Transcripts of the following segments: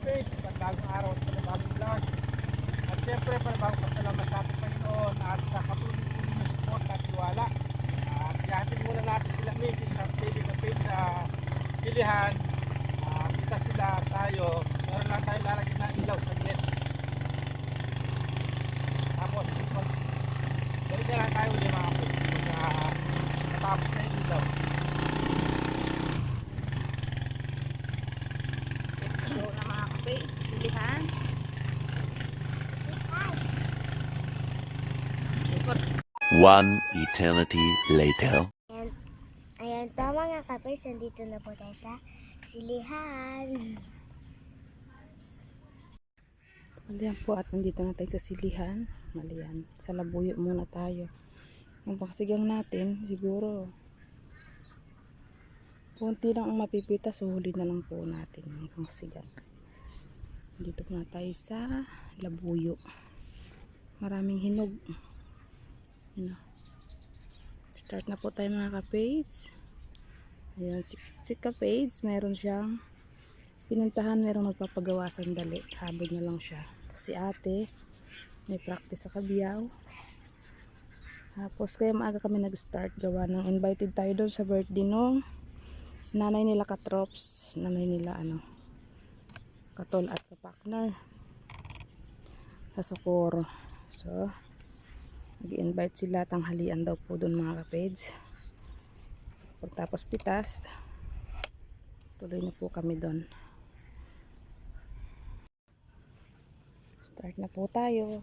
kapit, panibagong araw at panibagong vlog. At siyempre panibagong pasalamat sa ating Panginoon at sa patuloy po ninyo support at tiwala. At yahatid muna natin sila Mickey sa pili kapit sa silihan. Kita sila tayo, meron lang tayo lalagyan ng ilaw sa net. Tapos balik na lang tayo ulit mga kapit pag natapos na yung ilaw. Let's go na mga kapit, sisilihan. One eternity later. Ayan pa mga kapis, nandito na po tayo sa silihan. Maliyan po at nandito na tayo sa silihan. Maliyan, sa labuyo muna tayo. Ang paksigang natin, siguro konti lang ang mapipita, so huli na lang po natin yung paksigang. Dito po na tayo sa labuyo. Maraming hinog. Start na po tayo mga kapage. Ayan, si kapage, mayroon siyang pinuntahan, mayroong magpapagawa sandali. Habod na lang siya. Si ate, may practice sa Kabiyaw. Tapos kaya maaga kami nag-start gawa ng invited tayo doon sa birthday nung nanay nila Katrops, nanay nila Katol at Kapakner sa Socorro. So nag-invite sila, tanghalian daw po doon mga kapage. Pagtapos pitas, tuloy na po kami doon. Start na po tayo.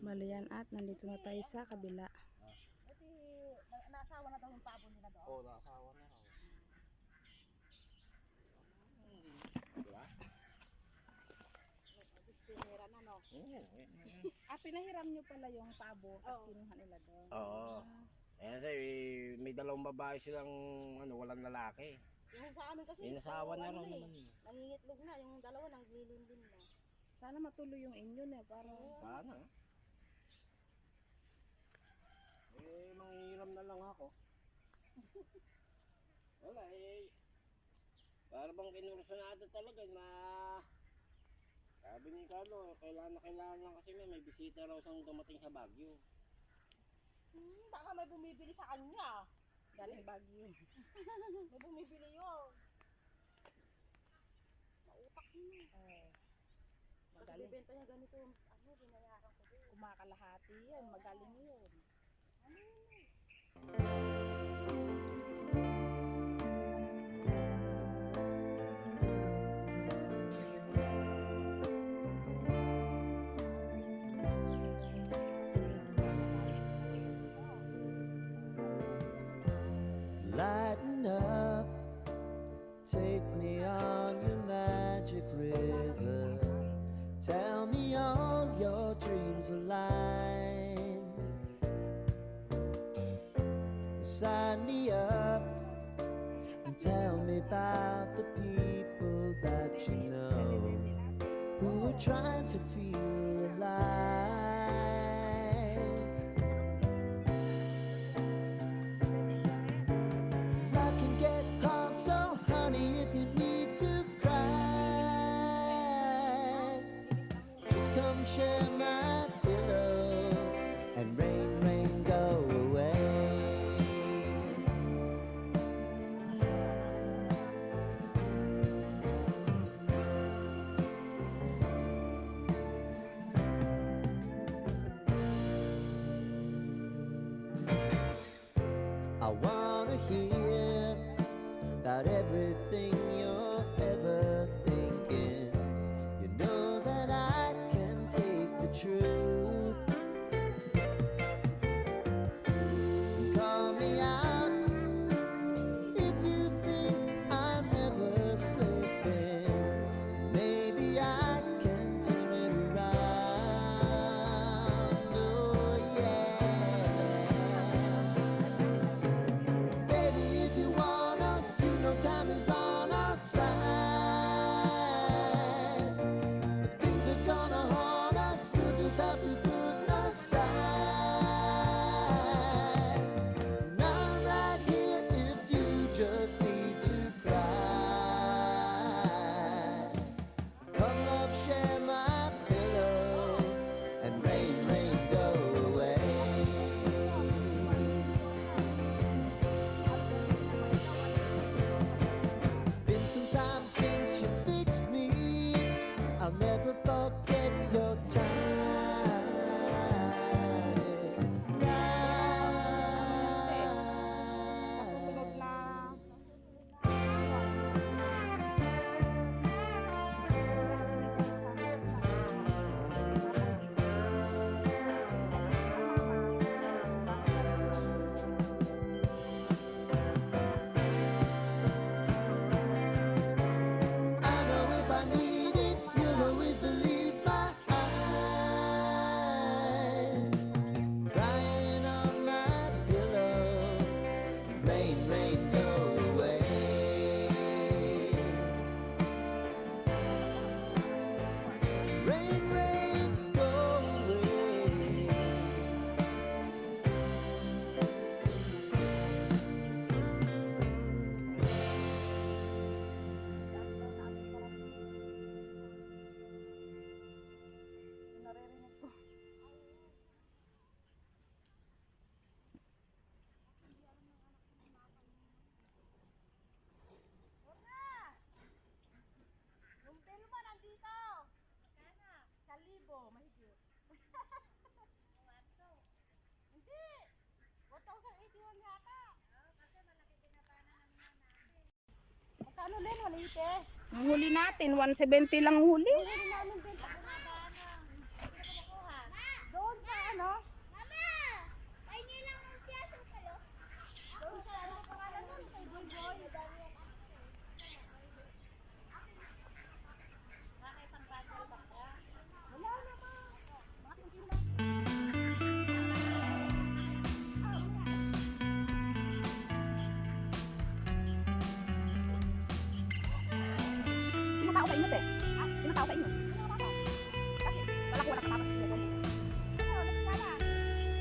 Bali yan at nandito na tayo sa kabila. Naasawa na daw yung pabo nila doon. Oo, nakasawa na ako. Pinira na, no? Pinahiram nyo pala yung pabo at kinuha nila doon. Oo. May dalawang babae silang walang lalaki. Yung sa amin kasi, Inasawa na ano raw eh, naman. nangingitlog na, yung dalawa naglilindin na. Sana matuloy yung inyo na para Sana. Manghiram na lang ako. Wala para bang kinurusan natin talaga na sabi ni Carlo, kailangan lang kasi may bisita raw siyang dumating sa Baguio. Baka may bumibili sa kanya. galing Baguio. May bumibili yun. Nautak niya. Kasi Magaling. bibenta niya ganito, binayaran ko din. Kumakalahati yan. Magaling yun. Lighten up, take me on your magic river. Tell me all your dreams align. Sign me up and tell me about the people that you know who are trying to feel alive. Life can get hard, so honey, if you need to cry, just come share my pillow and rain, rain, go away. I wanna hear about everything you're ever thinking. You know that I can take the truth. Call me out if you think I'm ever slipping. Maybe I can turn it around. Oh yeah. Baby, if you want us, you know time is on our side. But things are gonna haunt us, we'll just have to put aside. And I'm right here if you just need to cry. Come love, share my pillow, and rain, rain, go away. Been some time since you fixed me. I'll never forget your time. Sa susunod na I know if I need it, you'll always believe my eyes. Crying on my pillow, rain, rain, go away. Rain, rain, go away. naririnig ko. Yung bill mo nandito. Sa libo, mahigit. Hindi. 1,081 yata. Kasi malaki pinapana ng natin. Magkano rin, walite? Ang huli natin, 170 lang ang huli. Hindi namin din pa bumabana. Doon sa sa inyo, te? Ha? Sino tao sa inyo? Wala ko kasama sa inyo.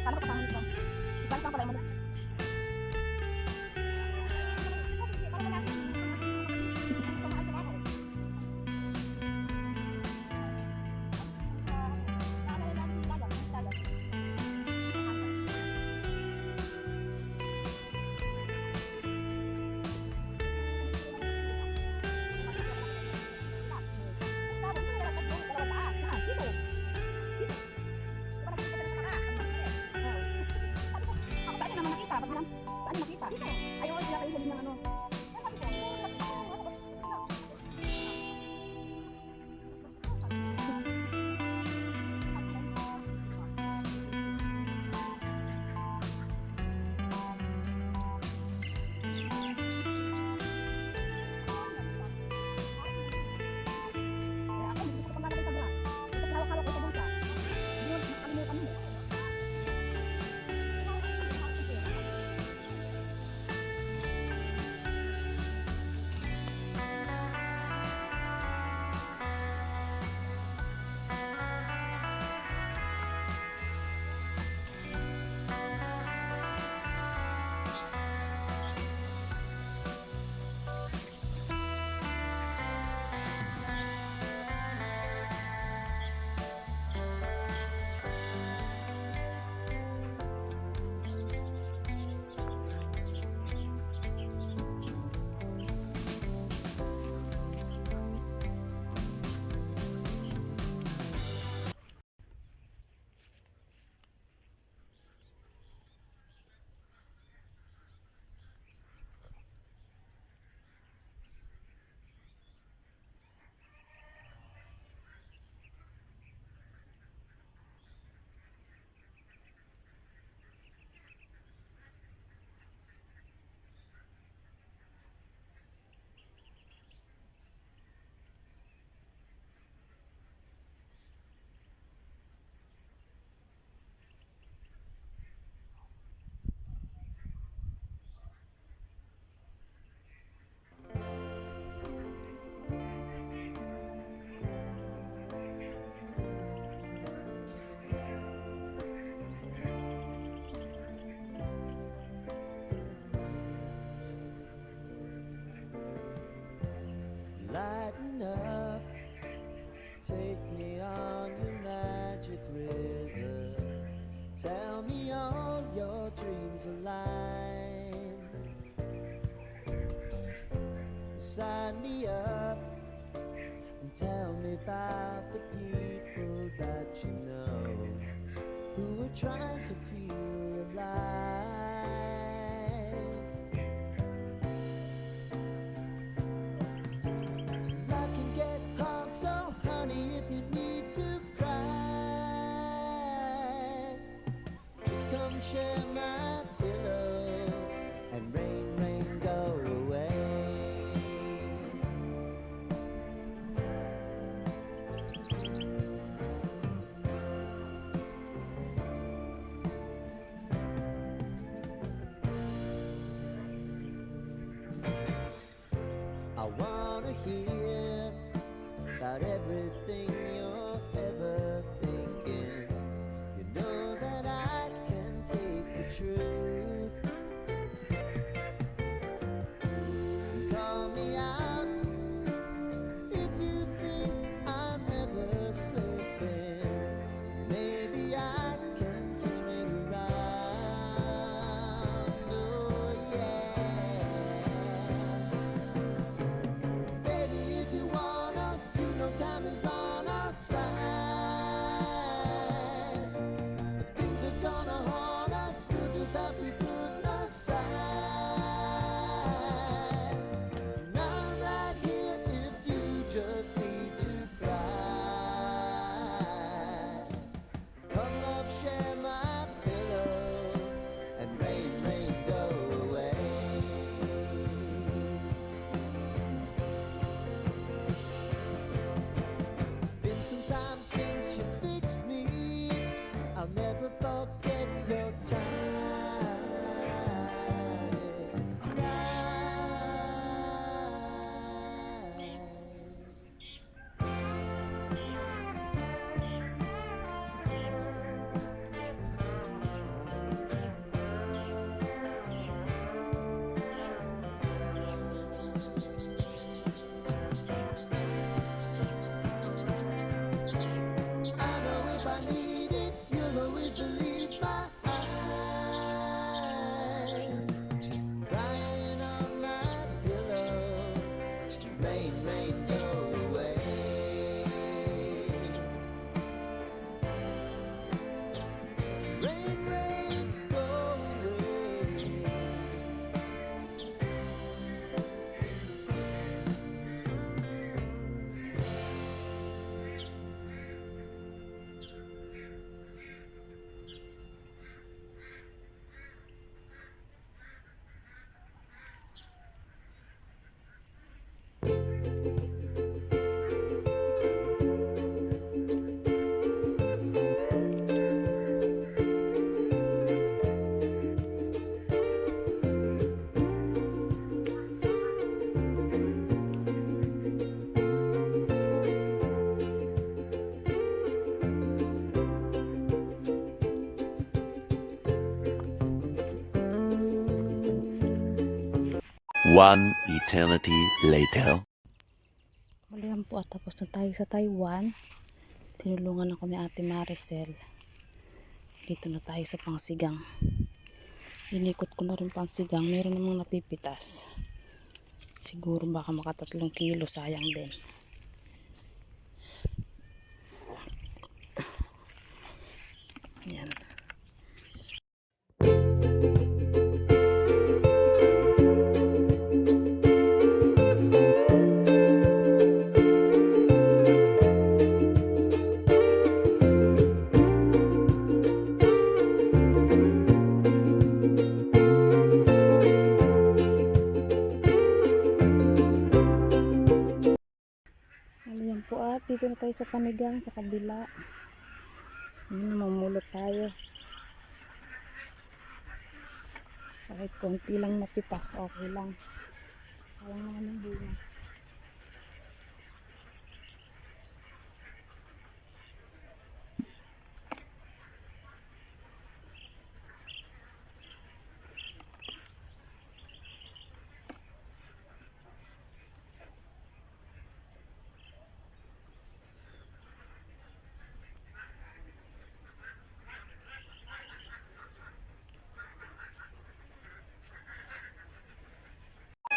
Paano ko kasama nito? Si Franz lang pala yung malis. Saan makita? Dito. Ayaw, sila kayo sabihin ng ano. Sabi ko, Lighten up, take me on your magic river. Tell me all your dreams align. Sign me up and tell me about the people that you know who are trying to feel alive. Life can get hard, so honey, if you need to cry, just come share my pillow and rain, rain, go away. I wanna hear about everything you're ever thinking. You know that I can take the truth. Call me out if you think I'm never slipping. Maybe I can turn it around. Oh yeah. Baby, if you want us, you know time is on our side. One eternity later. Malihan po at tapos na tayo sa Taiwan. Tinulungan ako ni Ate Maricel. Dito na tayo sa Pangsigang. Inikot ko na rin Pangsigang. Meron namang napipitas. Siguro baka maka 3 kilo. Sayang din. Yan. Ayan po at dito na tayo sa Panigang sa kabila. Mamulot tayo. Kahit konti lang napitas, okay lang. Sayang naman yung bunga.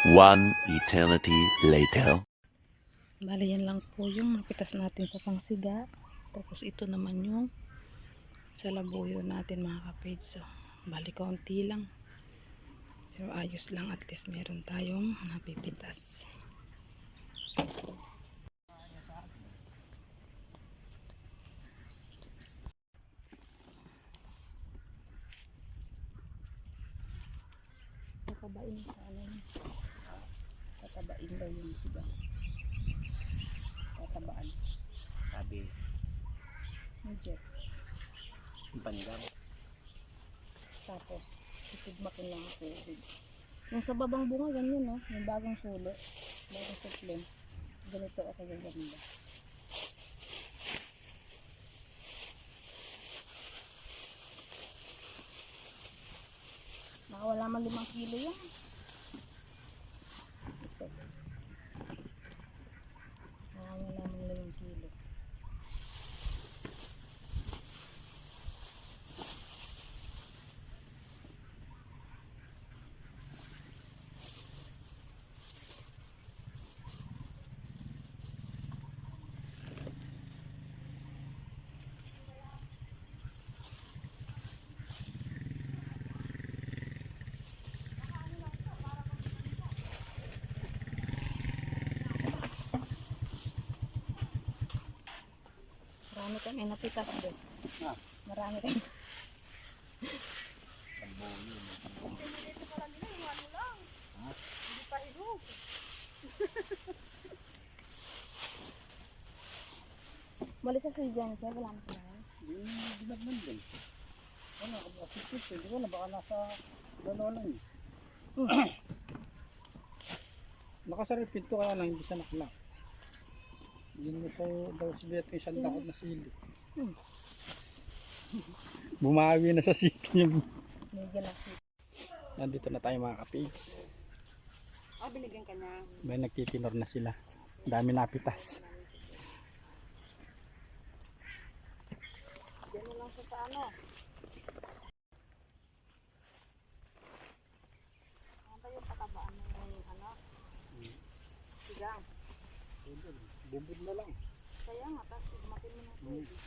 One eternity later. Bali yan lang po yung napitas natin sa Pangsiga. Tapos ito naman yung sa labuyo natin mga kapage. So, bali kaunti lang. Pero ayos lang, at least meron tayong napipitas. Tatabain sa ano yun. Tatabain daw yung siga. Tatabaan. Sabi, Medyo. yung panigang. Tapos, itigmakin lang ang tubig. Yung sa babang bunga, ganyan no? Yung bagong sulo. Bagong suklin. Ganito ako yung ganda. Nakawala man 5 kilo yan. Ito. Nakawala man 5 kilo. Marami kami napitas din. Marami kami. Malis sa si Jen, sir. Wala na sila. Dinagman din. Ano, kapag hindi ko na baka nasa gano'n eh. Nakasaril pinto kaya lang hindi siya nakalak. Yun mo daw si Beto yung isang dakot na sili. Bumawi na sa sito yung... Medyo na si. Nandito na tayo mga kapigs. Binigyan ka na. May nagtitinor na sila. Dami napitas. Diyan na lang sa ano. Ano ba yung patabaan ng ano? Sigang. Bubod na lang. Kaya nga, tapos igmakin mo ng tubig.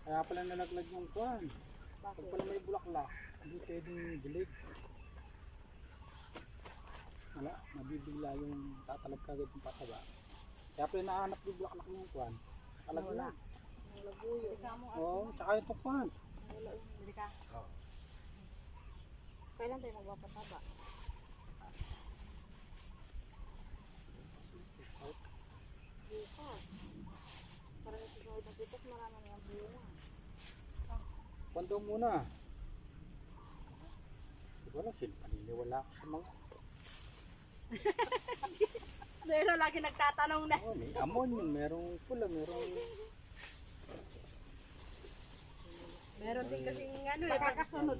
Kaya pala nalaglag yung kwan. Pag Bakit? pala may bulaklak, hindi pwedeng dilig. Wala, mabibigla yung tatalab kagad yung pataba. Kaya pala nahanap yung bulaklak yung kwan. Talag na. Ang labuyo. Oo, tsaka ito kwan. Hindi ka? Kailan tayo magpapataba? Bukas. Para sa susunod na pitas, marami na yung bunga. Kwan daw muna. Siguro, paniniwala ko sa mga... Pero lagi nagtatanong na. Oh, may amon yun, merong pula, merong... Meron din kasing ano eh. Pakakasunod.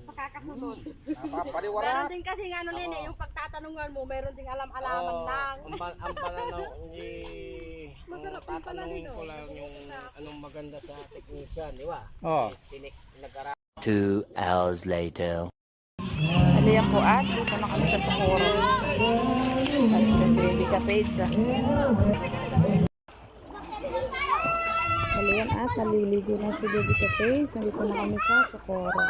Napapariwara. Meron din kasing ano Lin eh. Yung pagtatanungan mo, meron ding alam-alaman lang. Ang pananaw, hindi... Ang Masarap yung pala tatanungin nito. ko lang yung anong maganda sa technician, di ba? Oh. Nag-ara 2 hours later. Aliyan po at dito na kami sa Socorro. At si Baby Capades. Aliyan at naliligo na si Baby Capades. Nandito na kami sa Socorro.